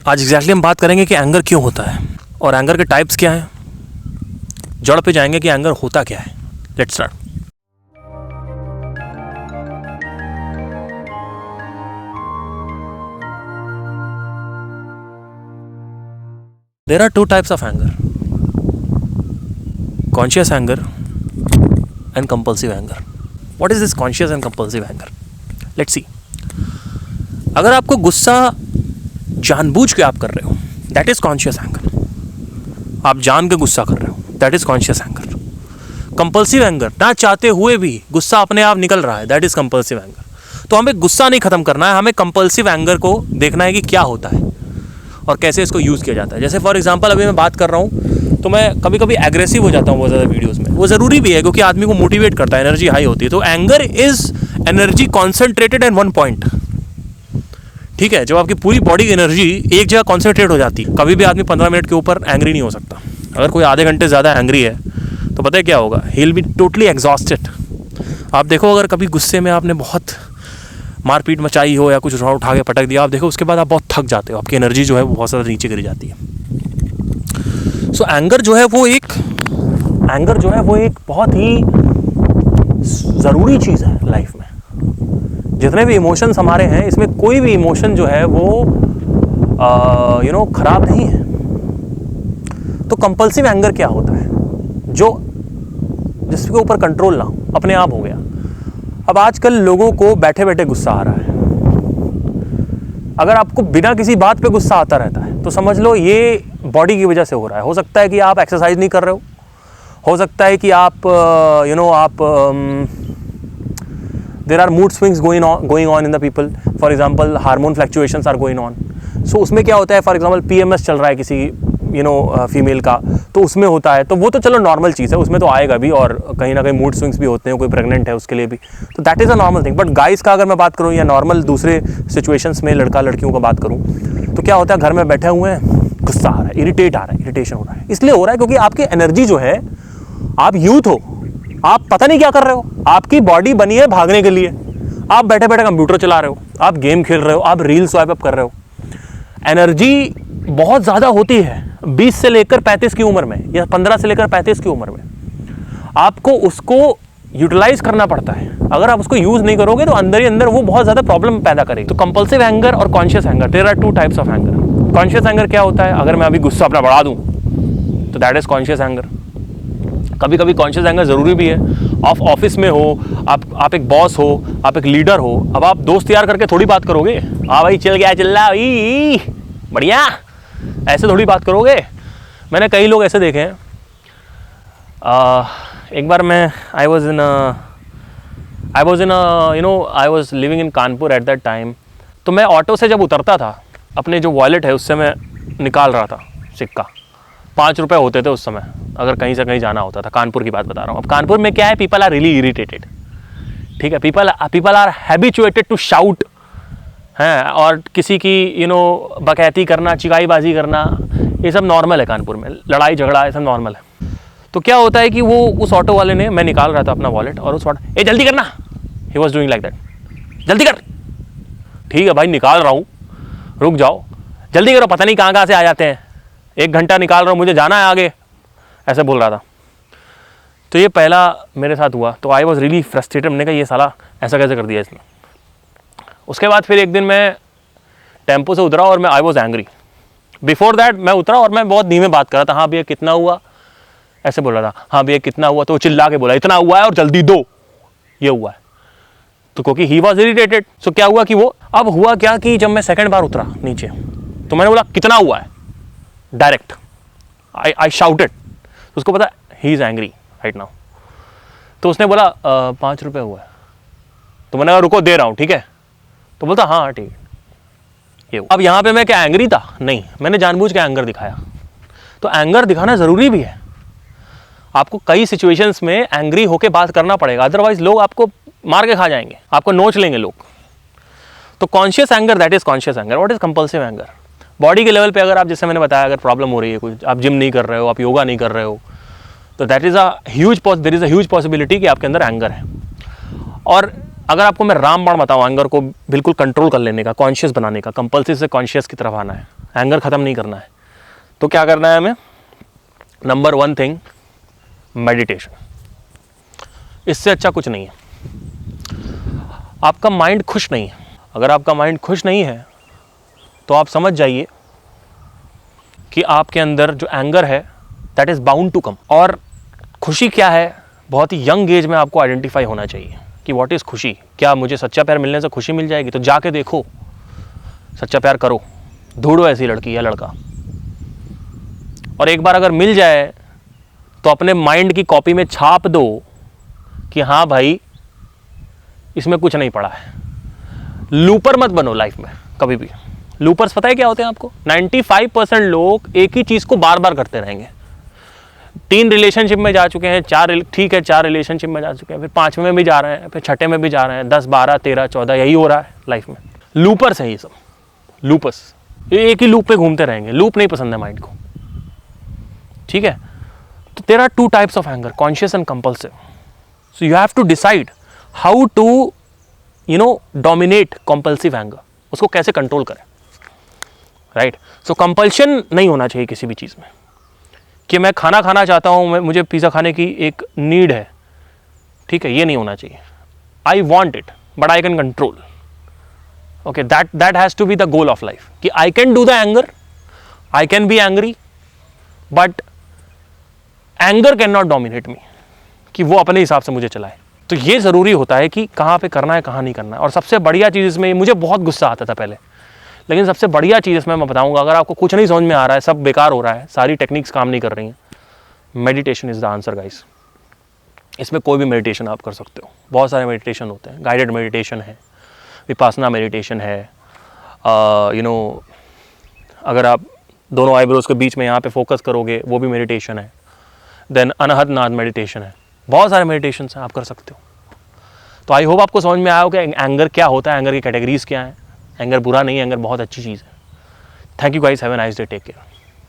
आज एग्जैक्टली हम बात करेंगे कि एंगर क्यों होता है और एंगर के टाइप्स क्या हैं। जड़ पे जाएंगे कि एंगर होता क्या है। Let's start. There are two types of anger, conscious anger and compulsive anger. What is this conscious and compulsive anger? Let's see. अगर आपको गुस्सा जानबूझ के आप कर रहे हो, that is conscious anger. आप जान के गुस्सा कर रहे हो, that is conscious anger. Compulsive anger, ना चाहते हुए भी गुस्सा अपने आप निकल रहा है, that is compulsive anger. तो हमें गुस्सा नहीं खत्म करना है, हमें compulsive anger को देखना है कि क्या होता है और कैसे इसको यूज़ किया जाता है। जैसे फॉर एग्जांपल अभी मैं बात कर रहा हूँ तो मैं कभी कभी एग्रेसिव हो जाता हूँ बहुत ज़्यादा वीडियोस में। वो ज़रूरी भी है क्योंकि आदमी को मोटिवेट करता है, एनर्जी हाई होती है। तो anger is energy concentrated in one point. ठीक है, जब आपकी पूरी बॉडी की एनर्जी एक जगह कॉन्सेंट्रेट हो जाती है, कभी भी आदमी 15 मिनट के ऊपर एंग्री नहीं हो सकता। अगर कोई आधे घंटे ज़्यादा एंग्री है तो पता है क्या होगा, he will be totally exhausted. आप देखो अगर कभी गुस्से में आपने बहुत मारपीट मचाई हो या कुछ उठा के पटक दिया, आप देखो उसके बाद आप बहुत थक जाते हो, आपकी एनर्जी जो है वो बहुत ज़्यादा नीचे गिर जाती है। सो एंगर जो है वो एक बहुत ही ज़रूरी चीज़ है लाइफ में। जितने भी इमोशंस हमारे हैं, इसमें कोई भी इमोशन जो है वो ख़राब नहीं है। तो कंपल्सिव एंगर क्या होता है, जिसके ऊपर कंट्रोल ना हो, अपने आप हो गया। अब आजकल लोगों को बैठे बैठे गुस्सा आ रहा है। अगर आपको बिना किसी बात पे गुस्सा आता रहता है तो समझ लो ये बॉडी की वजह से हो रहा है। हो सकता है कि आप एक्सरसाइज नहीं कर रहे हो सकता है कि आप there are mood swings going on in the people. For example hormone fluctuations are going on. So उसमें क्या होता है, फॉर एग्जांपल पीएमएस चल रहा है किसी फीमेल का, तो उसमें होता है। तो वो तो चलो नॉर्मल चीज़ है, उसमें तो आएगा भी, और कहीं ना कहीं मूड स्विंग्स भी होते हैं, कोई प्रेग्नेंट है उसके लिए भी, तो that is a normal thing. But guys का अगर मैं बात करूँ या नॉर्मल दूसरे सिचुएशंस में लड़का लड़कियों का बात करूँ, तो क्या होता है, घर में बैठे हुए हैं, गुस्सा आ रहा है, इरिटेशन हो रहा है। इसलिए हो रहा है क्योंकि आपकी एनर्जी जो है, आप यूथ हो, आप पता नहीं क्या कर रहे हो, आपकी बॉडी बनी है भागने के लिए। आप बैठे बैठे कंप्यूटर चला रहे हो, आप गेम खेल रहे हो, आप रील स्वाइप अप कर रहे हो। एनर्जी बहुत ज़्यादा होती है 20 से लेकर 35 की उम्र में, या 15 से लेकर 35 की उम्र में। आपको उसको यूटिलाइज करना पड़ता है। अगर आप उसको यूज़ नहीं करोगे तो अंदर ही अंदर वो बहुत ज़्यादा प्रॉब्लम पैदा करेगी। तो कंपल्सिव एंगर और conscious anger, there are two types of anger. Conscious anger क्या होता है, अगर मैं अभी गुस्सा अपना बढ़ा दूँ तो दैट इज़ कॉन्शियस एंगर। कभी कभी कॉन्शियस एंगर ज़रूरी भी है। आप ऑफिस में हो, आप एक बॉस हो, आप एक लीडर हो, अब आप दोस्त यार करके थोड़ी बात करोगे, हाँ भाई चल गया, चल रहा बढ़िया, ऐसे थोड़ी बात करोगे। मैंने कई लोग ऐसे देखे हैं। एक बार मैं I was living in Kanpur at that time. तो मैं ऑटो से जब उतरता था, अपने जो वॉलेट है उससे मैं निकाल रहा था सिक्का। 5 रुपये होते थे उस समय, अगर कहीं से कहीं जाना होता था। कानपुर की बात बता रहा हूँ। अब कानपुर में क्या है, पीपल आर रियली इरिटेटेड। ठीक है, people are habituated to shout हैं, और किसी की बकैती करना, चिकाईबाजी करना, ये सब नॉर्मल है कानपुर में। लड़ाई झगड़ा ये सब नॉर्मल है। तो क्या होता है कि वो उस ऑटो वाले ने, मैं निकाल रहा था अपना वॉलेट, और उस ऑटो, ए जल्दी करना, he was doing like that, जल्दी कर। ठीक है भाई, निकाल रहा हूँ, रुक जाओ, जल्दी करो, पता नहीं कहाँ से आ जाते हैं, 1 घंटा निकाल रहा हूँ, मुझे जाना है आगे, ऐसे बोल रहा था। तो ये पहला मेरे साथ हुआ। तो आई वॉज रियली फ्रस्ट्रेटेड। मैंने कहा ये साला ऐसा कैसे कर दिया इसने। उसके बाद फिर एक दिन मैं टेम्पो से उतरा और मैं I was angry. Before that मैं उतरा और मैं बहुत धीमे बात कर रहा था। हाँ भैया कितना हुआ, ऐसे बोल रहा था, हाँ भैया कितना हुआ, तो चिल्ला के बोला इतना हुआ है और जल्दी दो, ये हुआ है। तो क्योंकि ही वॉज इरिटेटेड, सो क्या हुआ कि वो, अब हुआ क्या कि जब मैं सेकंड बार उतरा नीचे, तो मैंने बोला कितना हुआ है, डायरेक्ट आई शाउटेड। तो उसको पता he is angry right now. तो उसने बोला 5 रुपये हुआ है। तो मैंने कहा रुको दे रहा हूँ, ठीक है। तो बोलता हाँ ठीक है। ये अब यहाँ पे मैं क्या एंग्री था? नहीं, मैंने जानबूझ के एंगर दिखाया। तो एंगर दिखाना ज़रूरी भी है। आपको कई सिचुएशंस में एंग्री होके बात करना पड़ेगा, अदरवाइज लोग आपको मार के खा जाएंगे, आपको नोच लेंगे लोग। तो conscious anger, that is conscious anger. What is compulsive anger? Body के लेवल पे अगर आप, जैसे मैंने बताया, अगर प्रॉब्लम हो रही है कुछ, आप जिम नहीं कर रहे हो, आप योगा नहीं कर रहे हो, तो there is a huge possibility कि आपके अंदर एंगर है। और अगर आपको मैं रामबाण बताऊँ एंगर को बिल्कुल कंट्रोल कर लेने का, कॉन्शियस बनाने का, कंपल्सिव से कॉन्शियस की तरफ आना है, एंगर ख़त्म नहीं करना है तो क्या करना है हमें? Number 1 thing, meditation. इससे अच्छा कुछ नहीं है। आपका माइंड खुश नहीं है। अगर आपका माइंड खुश नहीं है तो आप समझ जाइए कि आपके अंदर जो एंगर है that is bound to come. और खुशी क्या है, बहुत ही यंग एज में आपको आइडेंटिफाई होना चाहिए कि व्हाट इज़ खुशी। क्या मुझे सच्चा प्यार मिलने से खुशी मिल जाएगी? तो जाके देखो, सच्चा प्यार करो, ढूंढो ऐसी लड़की या लड़का, और एक बार अगर मिल जाए तो अपने माइंड की कॉपी में छाप दो कि हाँ भाई इसमें कुछ नहीं पड़ा है। लूपर मत बनो लाइफ में कभी भी। लूपर्स पता है क्या होते हैं आपको? 95% लोग एक ही चीज़ को बार बार करते रहेंगे। 3 रिलेशनशिप में जा चुके हैं, 4 रिलेशनशिप में जा चुके हैं, फिर 5वें में भी जा रहे हैं, फिर 6ठे में भी जा रहे हैं, 10, 12, 13, 14 यही हो रहा है लाइफ में। लूपर्स हैं ये सब, लूपर्स। ये एक ही लूप पे घूमते रहेंगे। लूप नहीं पसंद है माइंड को, ठीक है? तो there are 2 types of anger, conscious and compulsive. So you have to decide how to dominate compulsive anger, उसको कैसे कंट्रोल करें, राइट? सो कंपल्शन नहीं होना चाहिए किसी भी चीज़ में कि मैं खाना खाना चाहता हूँ, मुझे पिज़्ज़ा खाने की एक नीड है, ठीक है? ये नहीं होना चाहिए। I want it but I can control. Okay, that has to be the goal of life कि I can do the anger, I can be angry, but anger can not dominate me, कि वो अपने हिसाब से मुझे चलाए। तो ये ज़रूरी होता है कि कहाँ पे करना है, कहाँ नहीं करना है। और सबसे बढ़िया चीज़ इसमें, मुझे बहुत गुस्सा आता था पहले, लेकिन सबसे बढ़िया चीज़ इसमें मैं बताऊंगा, अगर आपको कुछ नहीं समझ में आ रहा है, सब बेकार हो रहा है, सारी टेक्निक्स काम नहीं कर रही हैं, meditation is the answer guys. इसमें कोई भी मेडिटेशन आप कर सकते हो। बहुत सारे मेडिटेशन होते हैं, गाइडेड मेडिटेशन है, विपासना मेडिटेशन है, अगर आप दोनों आईब्रोज के बीच में यहाँ पे फोकस करोगे वो भी मेडिटेशन है। देन अनहद नाद मेडिटेशन है। बहुत सारे मेडिटेशन हैं, आप कर सकते हो। तो आई होप आपको समझ में आया हो कि एंगर क्या होता है, एंगर की कैटेगरीज क्या हैं। एंगर बुरा नहीं है, एंगर बहुत अच्छी चीज़ है। Thank you guys, have a nice day, take care.